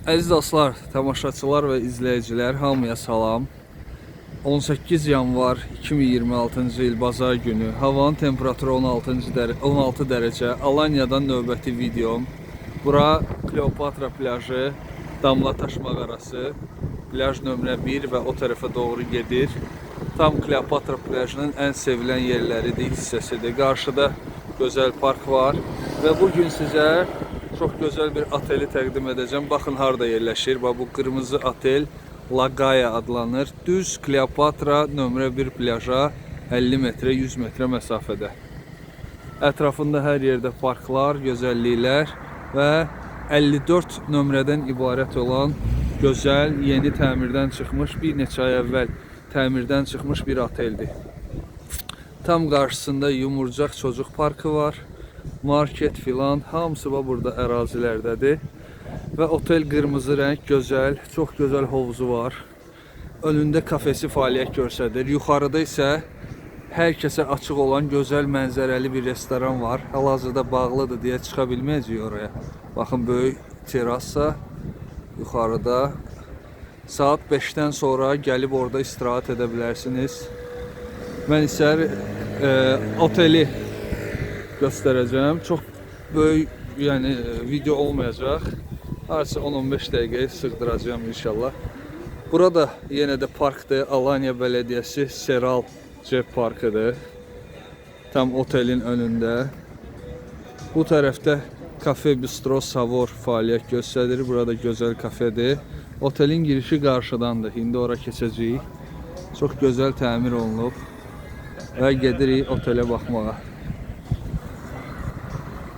Əziz dostlar, tamaşaçılar və izləyicilər, hamıya salam. 18 yanvar 2026-cı il bazar günü havanın temperaturu 16 dərəcə. Alanya'dan növbəti videom. Bura Kleopatra plajı, Damlataş mağarası, plaj nömrə 1 və o tərəfə doğru gedir. Tam Kleopatra plajının ən sevilən yerləridir, hissəsidir. Qarşıda gözəl park var və bugün sizə çok güzel bir oteli təqdim edəcəm. Baxın harda yerləşir. Bu qırmızı otel Lagaya adlanır. Düz Kleopatra nömrə 1 plaja 50 metrə, 100 metrə məsafədə. Ətrafında hər yerdə parklar, gözəlliklər və 54 nömrədən ibarət olan gözəl, yeni təmirdən çıxmış, bir neçə ay əvvəl təmirdən çıxmış bir oteldir. Tam qarşısında Yumurcaq çocuk parkı var. Market filan hamısı burada ərazilərdədir və otel qırmızı rəng, gözəl, çox gözəl hovuzu var. Önündə kafesi fəaliyyət göstərir. Yuxarıda isə hər kəsə açıq olan gözəl mənzərəli bir restoran var. Hal-hazırda bağlıdır deyə çıxa bilməyəcəyik oraya. Baxın, böyük terasa yuxarıda. Saat 5-dən sonra gəlib orada istirahət edə bilərsiniz. Mən isə oteli göstereceğim. Çok böyük yani video olmayacak. Artı 10-15 dəqiqəyə sığdıracağım inşallah. Burada yenə də parkdır. Alanya Belediyesi Seral Cep Parkıdır. Tam otelin önündə. Bu tərəfdə Kafe Bistro Savor fəaliyyət göstərir. Burada gözəl kafedir. Otelin girişi qarşıdandır. İndi ora keçəcəyik. Çox gözəl təmir olunub və gedirik otelə baxmağa.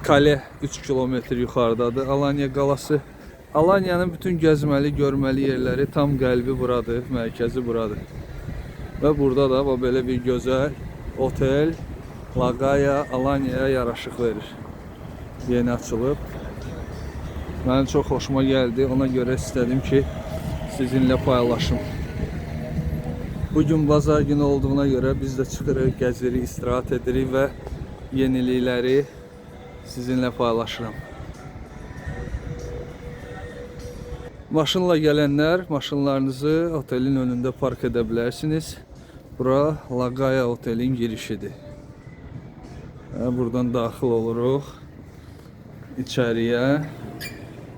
Kale 3 kilometr yuxarıdadır. Alanya qalası. Alanya'nın bütün gəzməli, görməli yerləri tam qəlbi buradır, mərkəzi buradır. Və burada da belə bir gözəl otel Lagaya Alanya'ya yaraşıq verir. Yeni açılıb. Mənim çox xoşuma gəldi. Ona görə istədim ki, sizinlə paylaşım. Bugün bazar günü olduğuna görə biz də çıxırıq, gəzirik, istirahət edirik və yenilikləri sizinle paylaşırım. Maşınla gelenler maşınlarınızı otelin önünde park edebilirsiniz. Bura Lagaya otelin girişidir. Buradan daxil oluruq içəriyə.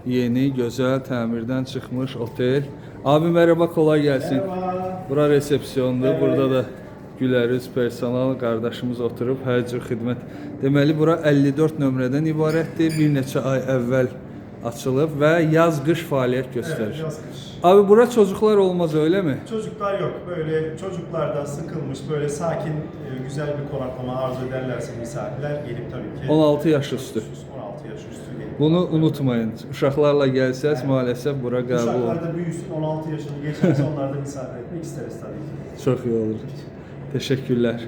Yeni, gözəl, təmirdən çıxmış otel. Abi merhaba, kolay gelsin. Merhaba. Bura resepsiyondur. Burada da gülərüz personal qardaşımız oturub hər cür xidmət. Deməli bura 54 nömrədən ibarətdir. Bir neçə ay əvvəl açılıb və yaz-qış fəaliyyət göstərir. Evet, yaz-kış. Abi bura çocuklar olmaz, öyle mi? Çocuklar yok. Böyle çocuklar da sıkılmış, böyle sakin, güzel bir konaklama arzu ederlerse misafirler gelip tabii ki 16 yaş üstü. 16 yaş üstü gelip. Bunu unutmayın. Uşaqlarla gəlsəz maalesef bura qəbul olur. Uşaklar da büyüsün, 16 yaşını geçerse onlar da misafir etmek isteriz tabii ki. Çox iyi olur. Teşekkürler.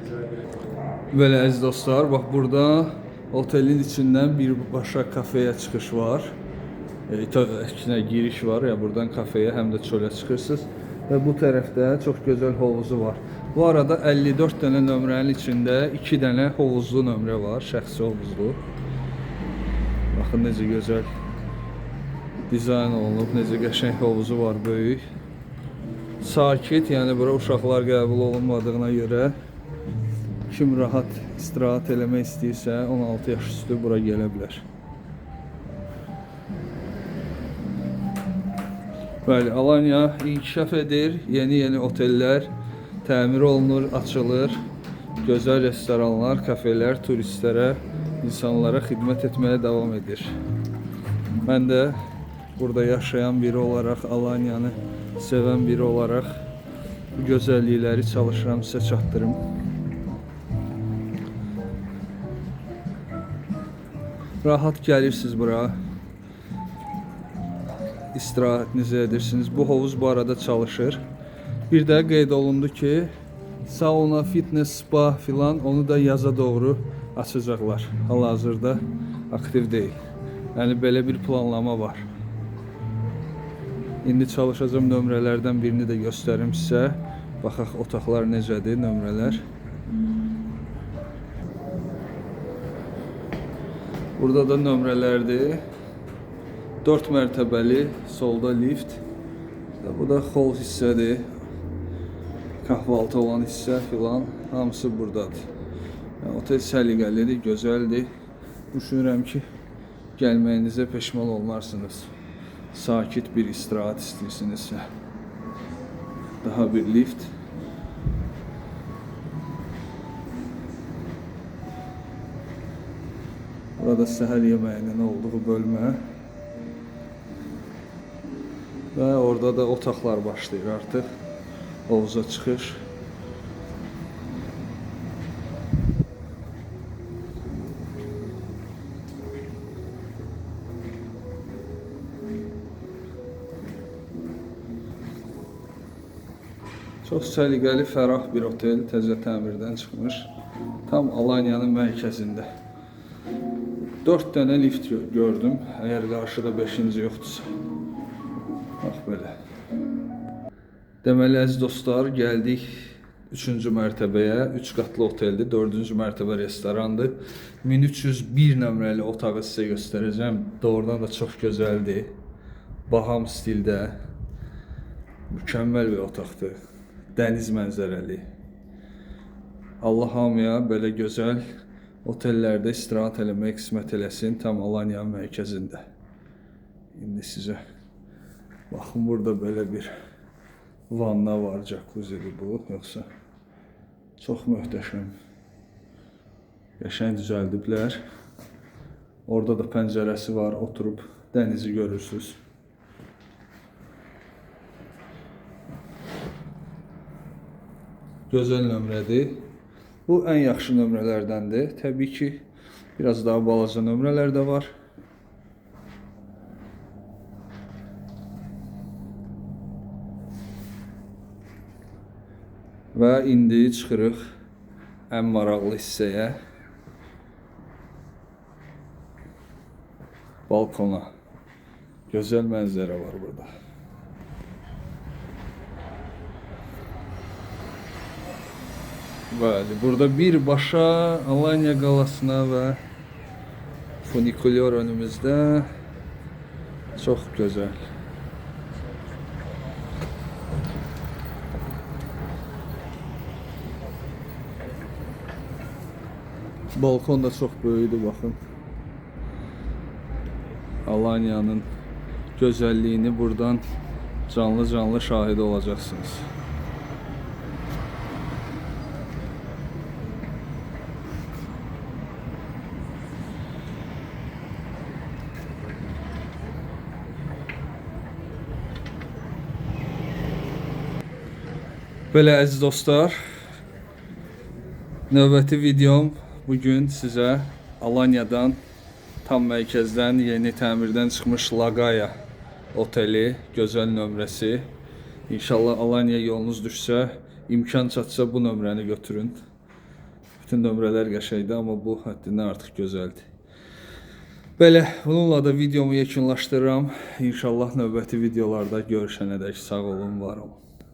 Böyle əziz dostlar, bax burada otelin içindən birbaşa kafeye çıxış var. İçinə giriş var ya, buradan kafeye həm də çölə çıxırsınız. Və bu tərəfdə çox gözəl hovuzu var. Bu arada 54 dənə nömrənin içində 2 dənə hovuzlu nömrə var, şəxsi hovuzlu. Baxın necə gözəl dizayn olunub, necə qəşəng hovuzu var, böyük. Sakit, yəni bura uşaqlar qəbul olunmadığına görə kim rahat istirahət eləmək istəyirsə 16 yaş üstü bura gələ bilər. Bəli, Alanya inkişaf edir, yeni otellər təmir olunur, açılır. Gözəl restoranlar, kafelər turistlərə, insanlara xidmət etməyə davam edir. Mən də burada yaşayan biri olaraq, Alanyanı sevən biri olaraq bu gözəllikləri çalışıram sizə çatdırım. Rahat gəlirsiniz bura. İstirahətinizi edirsiniz. Bu hovuz bu arada çalışır. Bir də qeyd olundu ki, sauna, fitness, spa filan onu da yaza doğru açacaqlar. Hal-hazırda aktiv deyil. Yəni belə bir planlama var. İndi çalışacağım nömrələrdən birini də göstərim sizə. Baxaq otaqlar necədir, nömrələr. Burada da nömrələrdir. 4 mərtəbəli, solda lift. Bu da hol hissədir. Kahvaltı olan hissə filan hamısı buradadır. Yəni, otel səliqəlidir, gözəldir. Düşünürəm ki, gəlməyinizə peşman olmarsınız. Sakit bir istirahat istəyirsinizsə. Daha bir lift. Burada səhər yeməyinin olduğu bölmə. Və orada da otaqlar başlayır artıq. Hovuza çıxış. Çox səliqəli, fərah bir otel, təzə təmirdən çıxmış. Tam Alanya'nın mərkəzində. 4 dənə lift gördüm, əgər qarşıda 5-ci yoxdursa. Bax belə. Deməli, əziz dostlar, gəldik 3-cü mərtəbəyə. 3 qatlı oteldir, 4-cü mərtəbə restorandır. 1301 nömrəli otağı sizə göstərəcəm. Doğrudan da çox gözəldir. Baham stildə. Mükəmməl bir otaqdır. Dəniz mənzərəli. Allah hamıya belə gözəl otellərdə istirahət eləmək qismət eləsin, tam Alanya'nın mərkəzində. İndi sizə baxın, burada belə bir vanna var, jacuzzidir bu, yoxsa çox möhtəşəm. Qəşəng düzəldiblər. Orada da pəncərəsi var, oturub dənizi görürsünüz. Gözəl nömrədir. Bu ən yaxşı nömrələrdəndir. Təbii ki, biraz daha balaca nömrələr də var. Və indi çıxırıq ən maraqlı hissəyə. Balkona. Gözəl mənzərə var burada. Bəli, burada birbaşa Alanya qalasına və funikulyor önümüzdə. Çox gözəl. Balkon da çox böyükdür, baxın. Alanya'nın gözəlliyini buradan canlı şahidi olacaqsınız. Belə əziz dostlar, növbəti videom bugün sizə Alanya'dan, tam mərkəzdən yeni təmirdən çıxmış Lagaya oteli, gözəl nömrəsi. İnşallah Alanya yolunuz düşsə, imkan çatsa bu nömrəni götürün. Bütün nömrələr qəşəngdir, amma bu həddindən artıq gözəldir. Belə, bununla da videomu yekunlaşdırıram. İnşallah növbəti videolarda görüşənədək sağ olun, var olun.